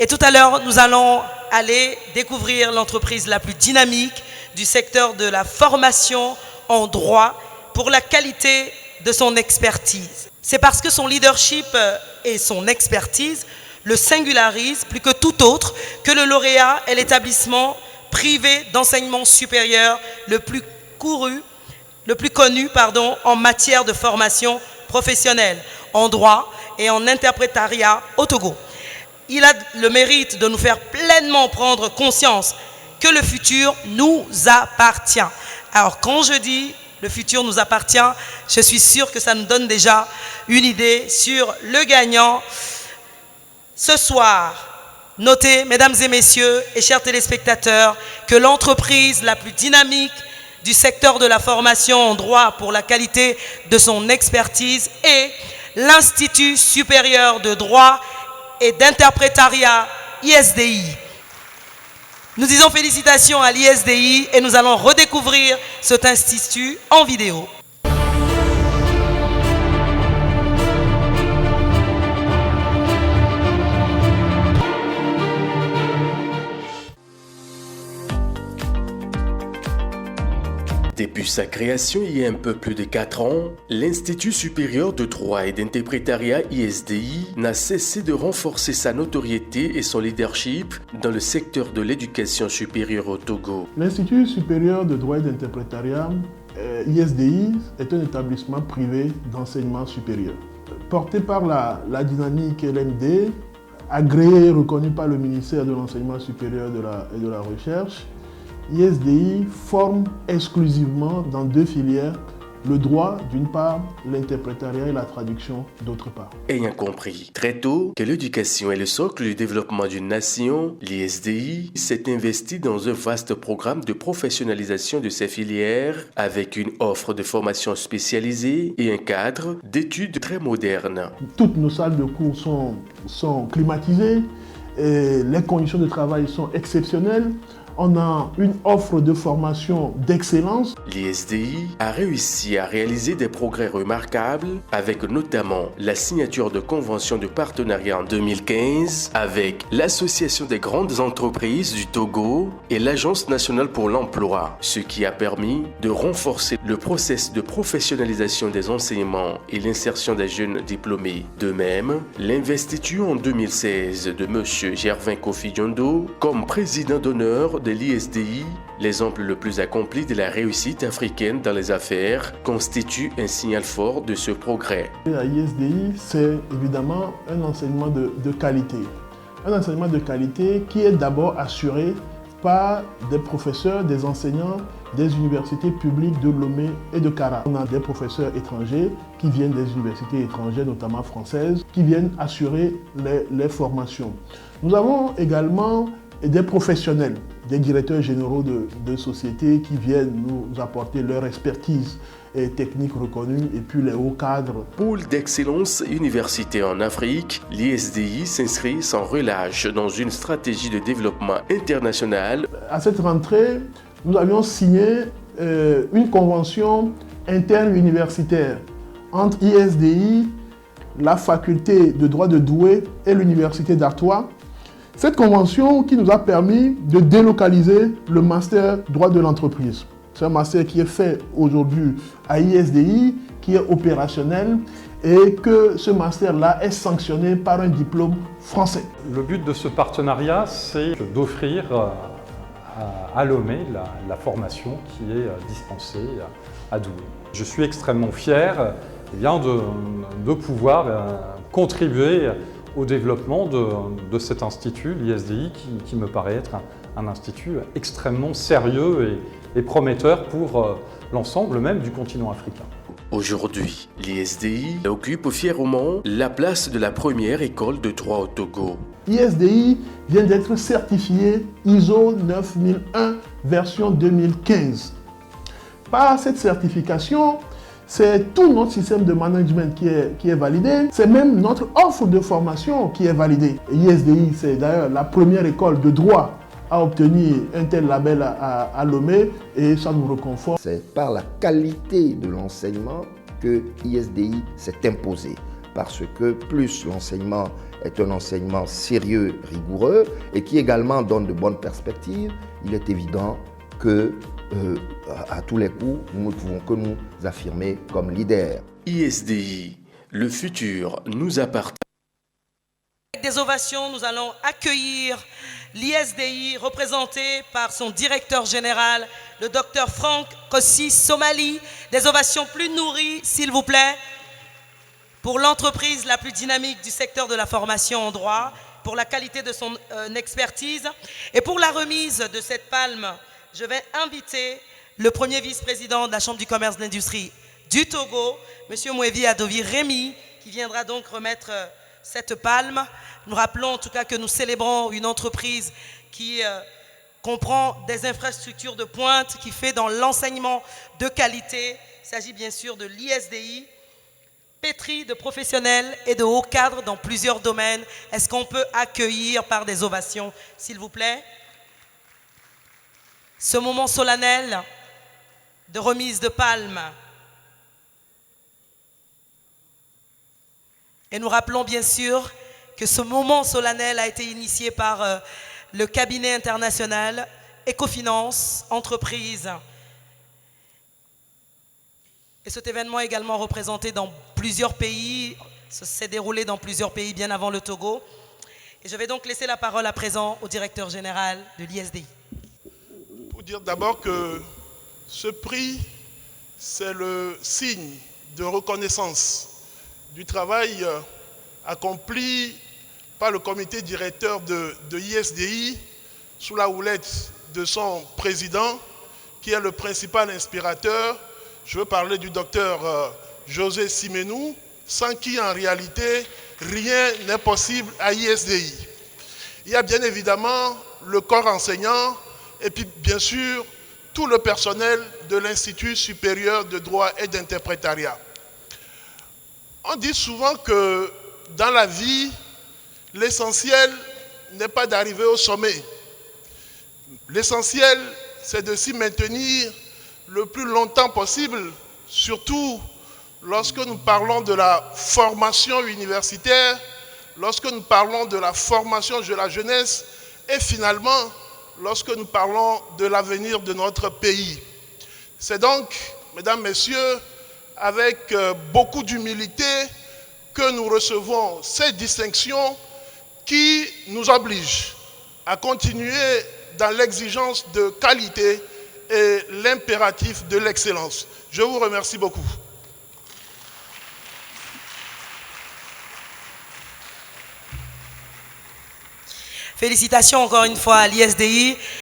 Et tout à l'heure, nous allons aller découvrir l'entreprise la plus dynamique du secteur de la formation en droit pour la qualité de son expertise. C'est parce que son leadership et son expertise le singularisent plus que tout autre que le lauréat est l'établissement privé d'enseignement supérieur le plus connu en matière de formation professionnelle, en droit et en interprétariat au Togo. Il a le mérite de nous faire pleinement prendre conscience que le futur nous appartient. Alors quand je dis le futur nous appartient, je suis sûr que ça nous donne déjà une idée sur le gagnant. Ce soir, notez, mesdames et messieurs et chers téléspectateurs, que l'entreprise la plus dynamique du secteur de la formation en droit pour la qualité de son expertise est l'Institut supérieur de droit et d'interprétariat ISDI. Nous disons félicitations à l'ISDI et nous allons redécouvrir cet institut en vidéo. Depuis sa création il y a un peu plus de 4 ans, l'Institut supérieur de droit et d'interprétariat ISDI n'a cessé de renforcer sa notoriété et son leadership dans le secteur de l'éducation supérieure au Togo. L'Institut supérieur de droit et d'interprétariat ISDI est un établissement privé d'enseignement supérieur. Porté par la dynamique LMD, agréé et reconnu par le ministère de l'Enseignement supérieur et de la Recherche, ISDI forme exclusivement dans 2 filières, le droit d'une part, l'interprétariat et la traduction d'autre part. Ayant compris très tôt que l'éducation est le socle du développement d'une nation, l'ISDI s'est investi dans un vaste programme de professionnalisation de ses filières avec une offre de formation spécialisée et un cadre d'études très moderne. Toutes nos salles de cours sont climatisées et les conditions de travail sont exceptionnelles. On a une offre de formation d'excellence. L'ISDI a réussi à réaliser des progrès remarquables avec notamment la signature de conventions de partenariat en 2015 avec l'Association des grandes entreprises du Togo et l'Agence nationale pour l'emploi, ce qui a permis de renforcer le processus de professionnalisation des enseignements et l'insertion des jeunes diplômés. De même, l'investiture en 2016 de M. Gervin Kofi Diondo comme président d'honneur de l'ISDI, l'exemple le plus accompli de la réussite africaine dans les affaires, constitue un signal fort de ce progrès. À l'ISDI, c'est évidemment un enseignement de qualité. Un enseignement de qualité qui est d'abord assuré par des professeurs, des enseignants des universités publiques de Lomé et de Kara. On a des professeurs étrangers qui viennent des universités étrangères, notamment françaises, qui viennent assurer les formations. Nous avons également des professionnels, des directeurs généraux de sociétés qui viennent nous apporter leur expertise et technique reconnue et puis les hauts cadres. Pôle d'excellence universitaire en Afrique, l'ISDI s'inscrit sans relâche dans une stratégie de développement international. À cette rentrée, nous avions signé une convention interne universitaire entre ISDI, la faculté de droit de Douai et l'université d'Artois. Cette convention qui nous a permis de délocaliser le master droit de l'entreprise. C'est un master qui est fait aujourd'hui à ISDI, qui est opérationnel et que ce master-là est sanctionné par un diplôme français. Le but de ce partenariat, c'est d'offrir à Lomé la formation qui est dispensée à Douai. Je suis extrêmement fier de pouvoir contribuer au développement de cet institut, l'ISDI, qui me paraît être un institut extrêmement sérieux et prometteur pour l'ensemble même du continent africain. Aujourd'hui, l'ISDI occupe fièrement la place de la première école de droit au Togo. ISDI vient d'être certifié ISO 9001 version 2015. Par cette certification, c'est tout notre système de management qui est validé. C'est même notre offre de formation qui est validée. ISDI, c'est d'ailleurs la première école de droit à obtenir un tel label à Lomé et ça nous reconforte. C'est par la qualité de l'enseignement que ISDI s'est imposé. parce que plus l'enseignement est un enseignement sérieux, rigoureux et qui également donne de bonnes perspectives, il est évident que à tous les coups, nous ne pouvons que nous affirmer comme leader. ISDI, le futur nous appartient. Avec des ovations, nous allons accueillir l'ISDI représenté par son directeur général, le docteur Franck Kossi Somali. Des ovations plus nourries, s'il vous plaît, pour l'entreprise la plus dynamique du secteur de la formation en droit, pour la qualité de son expertise. Et pour la remise de cette palme, je vais inviter le premier vice-président de la Chambre du commerce et de l'industrie du Togo, M. Mouevi Adovi Rémy, qui viendra donc remettre cette palme. Nous rappelons en tout cas que nous célébrons une entreprise qui comprend des infrastructures de pointe, qui fait dans l'enseignement de qualité. Il s'agit bien sûr de l'ISDI, pétri de professionnels et de hauts cadres dans plusieurs domaines. Est-ce qu'on peut accueillir par des ovations, s'il vous plaît, ce moment solennel de remise de palme? Et nous rappelons bien sûr que ce moment solennel a été initié par le cabinet international Ecofinance Entreprise. Et cet événement est également représenté dans plusieurs pays, s'est déroulé dans plusieurs pays bien avant le Togo. Et je vais donc laisser la parole à présent au directeur général de l'ISDI. Pour dire d'abord que ce prix, c'est le signe de reconnaissance du travail accompli par le comité directeur de l'ISDI sous la houlette de son président, qui est le principal inspirateur. Je veux parler du docteur José Simenou, sans qui en réalité rien n'est possible à l'ISDI. Il y a bien évidemment le corps enseignant et puis bien sûr tout le personnel de l'Institut supérieur de droit et d'interprétariat. On dit souvent que dans la vie, l'essentiel n'est pas d'arriver au sommet. L'essentiel, c'est de s'y maintenir le plus longtemps possible, surtout lorsque nous parlons de la formation universitaire, lorsque nous parlons de la formation de la jeunesse et finalement, lorsque nous parlons de l'avenir de notre pays. C'est donc, mesdames, messieurs, avec beaucoup d'humilité que nous recevons ces distinctions qui nous obligent à continuer dans l'exigence de qualité et l'impératif de l'excellence. Je vous remercie beaucoup. Félicitations encore une fois à l'ISDI.